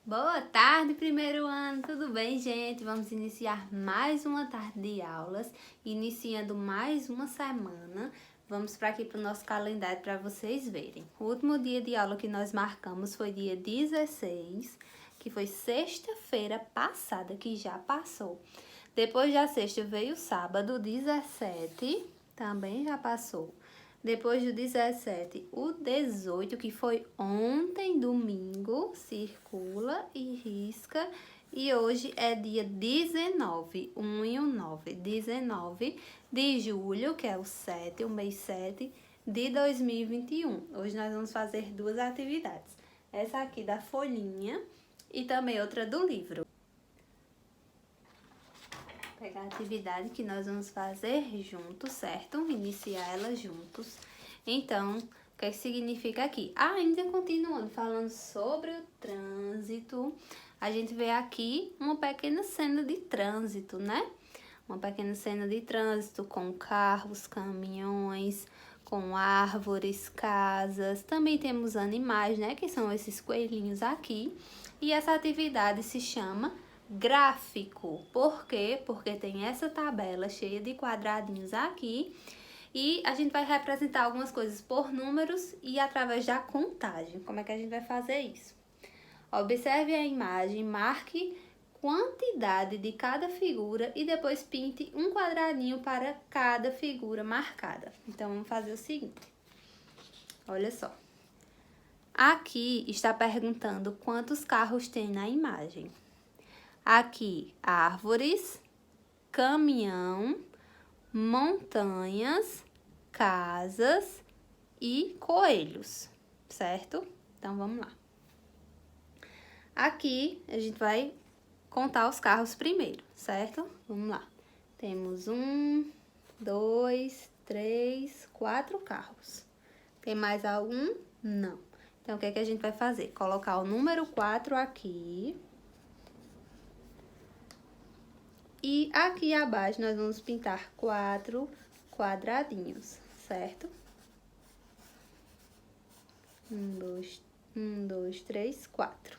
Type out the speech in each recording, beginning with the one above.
Boa tarde, primeiro ano, tudo bem, gente? Vamos iniciar mais uma tarde de aulas, iniciando mais uma semana. Vamos para aqui para o nosso calendário para vocês verem. O último dia de aula que nós marcamos foi dia 16, que foi sexta-feira passada, que já passou. Depois da sexta veio o sábado, 17, também já passou. Depois do 17, o 18, que foi ontem, domingo, circula e risca. E hoje é dia 19, 1 e o 9, 19 de julho, que é o 7, o mês 7 de 2021. Hoje nós vamos fazer duas atividades. Essa aqui da folhinha e também outra do livro. Pegar a atividade que nós vamos fazer juntos, certo? Iniciar ela juntos. Então, o que significa aqui? Ainda continuando falando sobre o trânsito, a gente vê aqui uma pequena cena de trânsito, né? Uma pequena cena de trânsito com carros, caminhões, com árvores, casas. Também temos animais, né? Que são esses coelhinhos aqui. E essa atividade se chama gráfico. Por quê? Porque tem essa tabela cheia de quadradinhos aqui e a gente vai representar algumas coisas por números e através da contagem. Como é que a gente vai fazer isso? Observe a imagem, marque quantidade de cada figura e depois pinte um quadradinho para cada figura marcada. Então, vamos fazer o seguinte. Olha só. Aqui está perguntando quantos carros tem na imagem. Aqui, árvores, caminhão, montanhas, casas e coelhos, certo? Então, vamos lá. Aqui, a gente vai contar os carros primeiro, certo? Vamos lá. Temos 1, 2, 3, 4 carros. Tem mais algum? Não. Então, o que é que a gente vai fazer? Colocar o número 4 aqui. E aqui abaixo nós vamos pintar 4 quadradinhos, certo? 1, 2, 3, 4.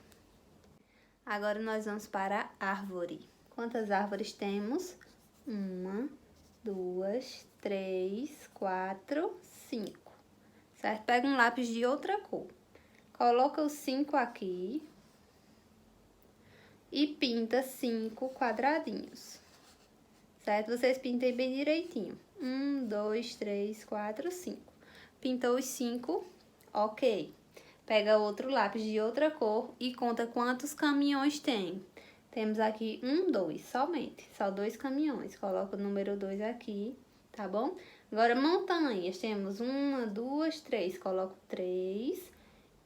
Agora nós vamos para a árvore. Quantas árvores temos? 1, 2, 3, 4, 5. Certo? Pega um lápis de outra cor. Coloca os 5 aqui. E pinta 5 quadradinhos, certo? Vocês pintem bem direitinho. 1, 2, 3, 4, 5. Pintou os 5, ok. Pega outro lápis de outra cor e conta quantos caminhões tem. Temos aqui 1, 2, somente. Só 2 caminhões. Coloca o número 2 aqui, tá bom? Agora, montanhas. Temos 1, 2, 3. Coloco 3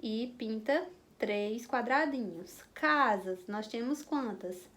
e pinta 3 quadradinhos. Casas, nós temos quantas?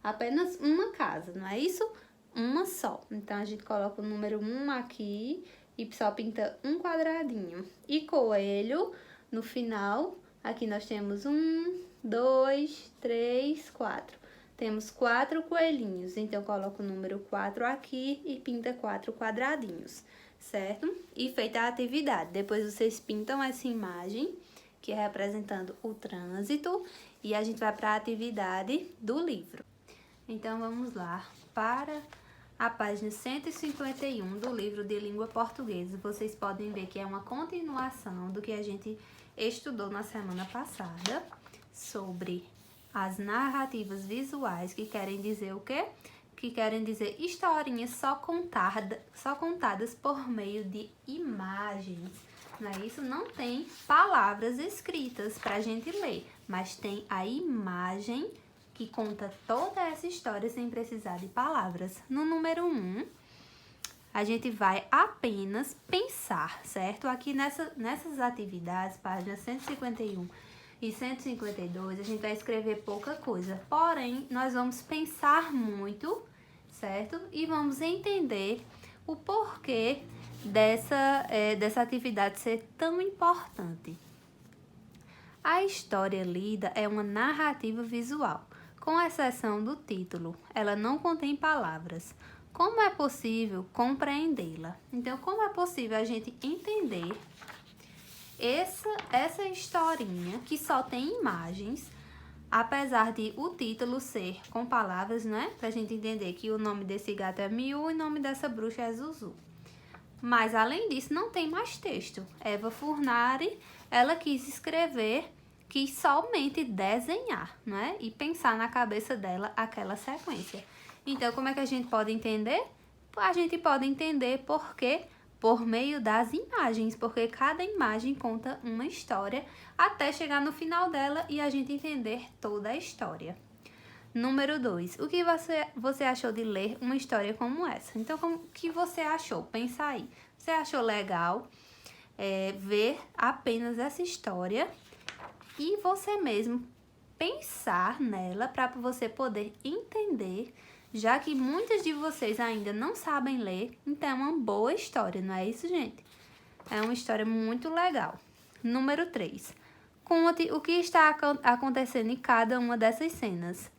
Apenas uma casa, não é isso? Uma só. Então, a gente coloca o número 1 aqui e só pinta um quadradinho. E coelho, no final, aqui nós temos 1, 2, 3, 4. Temos 4 coelhinhos, então coloco o número 4 aqui e pinta 4 quadradinhos, certo? E feita a atividade, depois vocês pintam essa imagem, que é representando o trânsito, e a gente vai para a atividade do livro. Então, vamos lá para a página 151 do livro de língua portuguesa. Vocês podem ver que é uma continuação do que a gente estudou na semana passada sobre as narrativas visuais, que querem dizer o quê? Que querem dizer historinhas só contadas por meio de imagens. Não é isso? Não tem palavras escritas para a gente ler, mas tem a imagem que conta toda essa história sem precisar de palavras. No número 1, a gente vai apenas pensar, certo? Aqui nessas atividades, páginas 151 e 152, a gente vai escrever pouca coisa. Porém, nós vamos pensar muito, certo? E vamos entender o porquê dessa atividade ser tão importante. A história lida é uma narrativa visual. Com exceção do título, ela não contém palavras. Como é possível compreendê-la? Então, como é possível a gente entender essa historinha que só tem imagens, apesar de o título ser com palavras, né? Pra gente entender que o nome desse gato é Miu e o nome dessa bruxa é Zuzu. Mas, além disso, não tem mais texto. Eva Furnari, ela quis escrever, quis somente desenhar, né? E pensar na cabeça dela aquela sequência. Então, como é que a gente pode entender? A gente pode entender por meio das imagens, porque cada imagem conta uma história até chegar no final dela e a gente entender toda a história. Número 2. O que você achou de ler uma história como essa? Então, o que você achou? Pensa aí. Você achou legal ver apenas essa história e você mesmo pensar nela para você poder entender, já que muitos de vocês ainda não sabem ler, então é uma boa história, não é isso, gente? É uma história muito legal. Número 3. Conte o que está acontecendo em cada uma dessas cenas.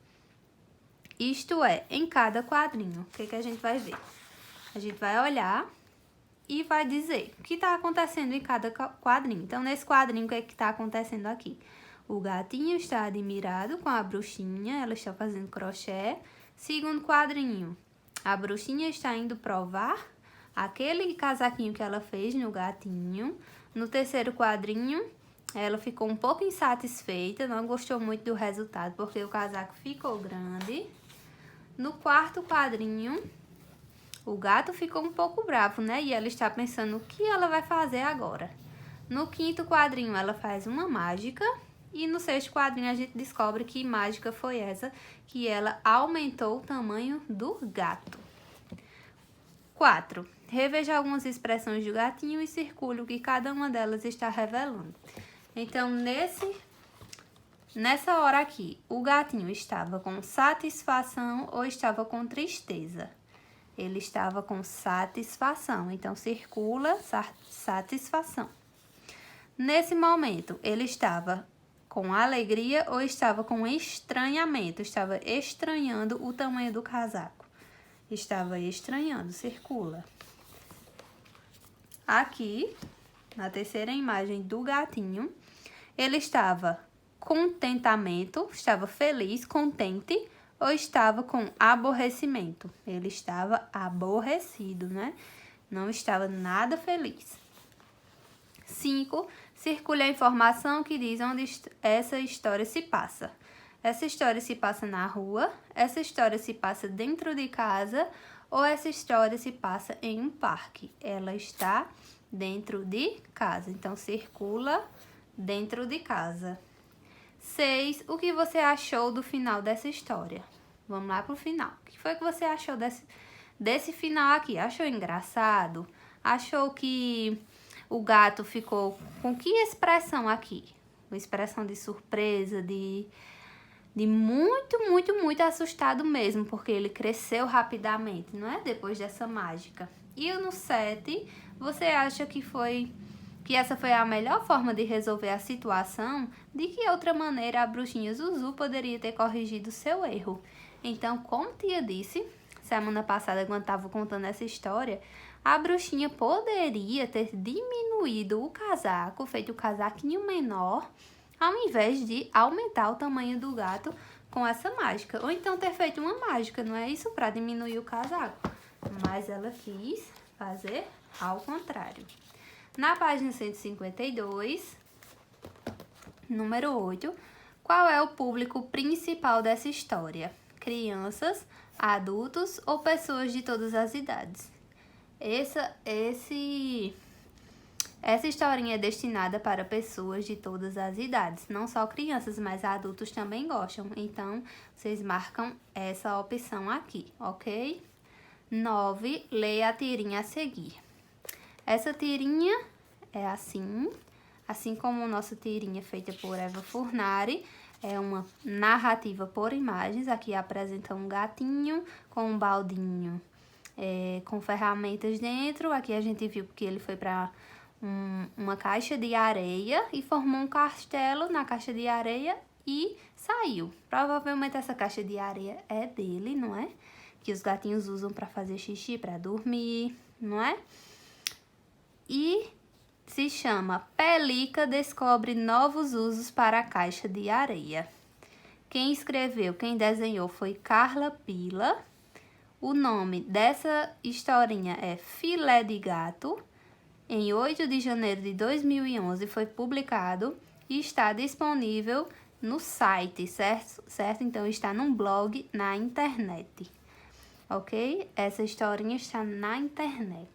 Isto é, em cada quadrinho. O que a gente vai ver? A gente vai olhar e vai dizer o que está acontecendo em cada quadrinho. Então, nesse quadrinho, o que está acontecendo aqui? O gatinho está admirado com a bruxinha, ela está fazendo crochê. Segundo quadrinho, a bruxinha está indo provar aquele casaquinho que ela fez no gatinho. No terceiro quadrinho, ela ficou um pouco insatisfeita, não gostou muito do resultado, porque o casaco ficou grande. No quarto quadrinho, o gato ficou um pouco bravo, né? E ela está pensando o que ela vai fazer agora. No quinto quadrinho, ela faz uma mágica. E no sexto quadrinho, a gente descobre que mágica foi essa, que ela aumentou o tamanho do gato. 4. Reveja algumas expressões do gatinho e circule o que cada uma delas está revelando. Então, nessa hora aqui, o gatinho estava com satisfação ou estava com tristeza? Ele estava com satisfação, então circula satisfação. Nesse momento, ele estava com alegria ou estava com estranhamento? Estava estranhando o tamanho do casaco. Estava estranhando, circula. Aqui, na terceira imagem do gatinho, ele estava contentamento, estava feliz, contente, ou estava com aborrecimento? Ele estava aborrecido, né? Não estava nada feliz. 5. Circule a informação que diz onde essa história se passa. Essa história se passa na rua, essa história se passa dentro de casa ou essa história se passa em um parque? Ela está dentro de casa, então circula dentro de casa. 6. O que você achou do final dessa história? Vamos lá pro final. O que foi que você achou desse final aqui? Achou engraçado? Achou que o gato ficou com que expressão aqui? Uma expressão de surpresa, de muito assustado mesmo, porque ele cresceu rapidamente, não é? Depois dessa mágica. E no 7, você acha que essa foi a melhor forma de resolver a situação? De que outra maneira a bruxinha Zuzu poderia ter corrigido seu erro? Então, como tia disse, semana passada, quando estava contando essa história, a bruxinha poderia ter diminuído o casaco, feito o casaquinho menor, ao invés de aumentar o tamanho do gato com essa mágica. Ou então ter feito uma mágica, não é isso? Para diminuir o casaco. Mas ela quis fazer ao contrário. Na página 152, número 8, qual é o público principal dessa história? Crianças, adultos ou pessoas de todas as idades? Essa historinha é destinada para pessoas de todas as idades, não só crianças, mas adultos também gostam. Então, vocês marcam essa opção aqui, ok? 9. Leia a tirinha a seguir. Essa tirinha é assim como a nossa tirinha feita por Eva Furnari, é uma narrativa por imagens. Aqui apresenta um gatinho com um baldinho com ferramentas dentro. Aqui a gente viu que ele foi para uma caixa de areia e formou um castelo na caixa de areia e saiu. Provavelmente essa caixa de areia é dele, não é? Que os gatinhos usam para fazer xixi, para dormir, não é? E se chama Pelica descobre novos usos para a caixa de areia. Quem escreveu, quem desenhou foi Carla Pila. O nome dessa historinha é Filé de Gato. Em 8 de janeiro de 2011 foi publicado e está disponível no site, certo? Então, está num blog na internet, ok? Essa historinha está na internet.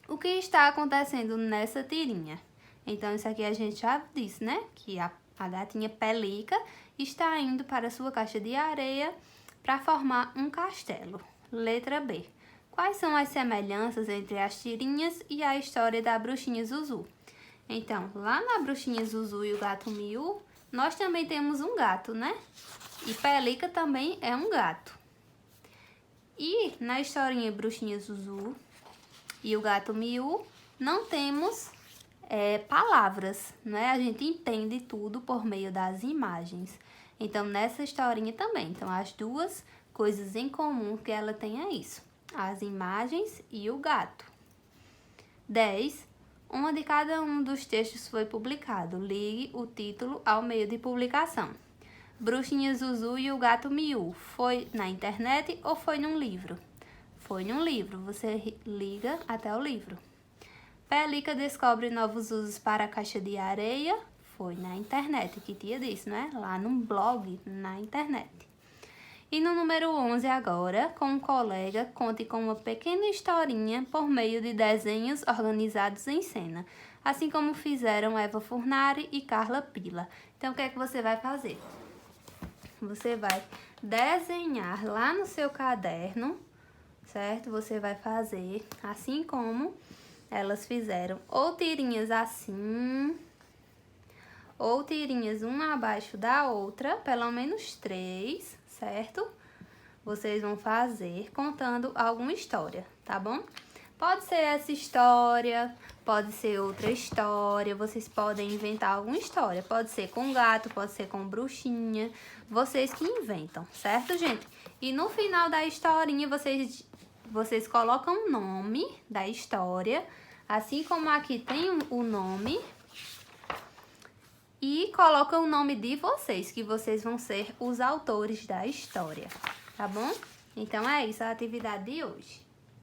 O que está acontecendo nessa tirinha? Então, isso aqui a gente já disse, né? Que a gatinha Pelica está indo para sua caixa de areia para formar um castelo. Letra B. Quais são as semelhanças entre as tirinhas e a história da bruxinha Zuzu? Então, lá na bruxinha Zuzu e o gato Miu, nós também temos um gato, né? E Pelica também é um gato. E na historinha bruxinha Zuzu e o gato Miu, não temos palavras, né? A gente entende tudo por meio das imagens. Então, nessa historinha também. Então, as duas coisas em comum que ela tem é isso. As imagens e o gato. 10. Onde cada um dos textos foi publicado. Ligue o título ao meio de publicação. Bruxinha Zuzu e o gato Miu. Foi na internet ou foi num livro? Foi num livro. Você liga até o livro. Pelica descobre novos usos para a caixa de areia. Foi na internet, que tia disse, né? Lá num blog, na internet. E no número 11 agora, com um colega, conte com uma pequena historinha por meio de desenhos organizados em cena, assim como fizeram Eva Furnari e Carla Pila. Então, o que é que você vai fazer? Você vai desenhar lá no seu caderno, certo? Você vai fazer assim como elas fizeram, ou tirinhas assim, ou tirinhas uma abaixo da outra, pelo menos 3, certo? Vocês vão fazer contando alguma história, tá bom? Pode ser essa história, pode ser outra história, vocês podem inventar alguma história. Pode ser com gato, pode ser com bruxinha, vocês que inventam, certo, gente? E no final da historinha, vocês colocam o nome da história, assim como aqui tem o nome, e colocam o nome de vocês, que vocês vão ser os autores da história, tá bom? Então, é isso a atividade de hoje.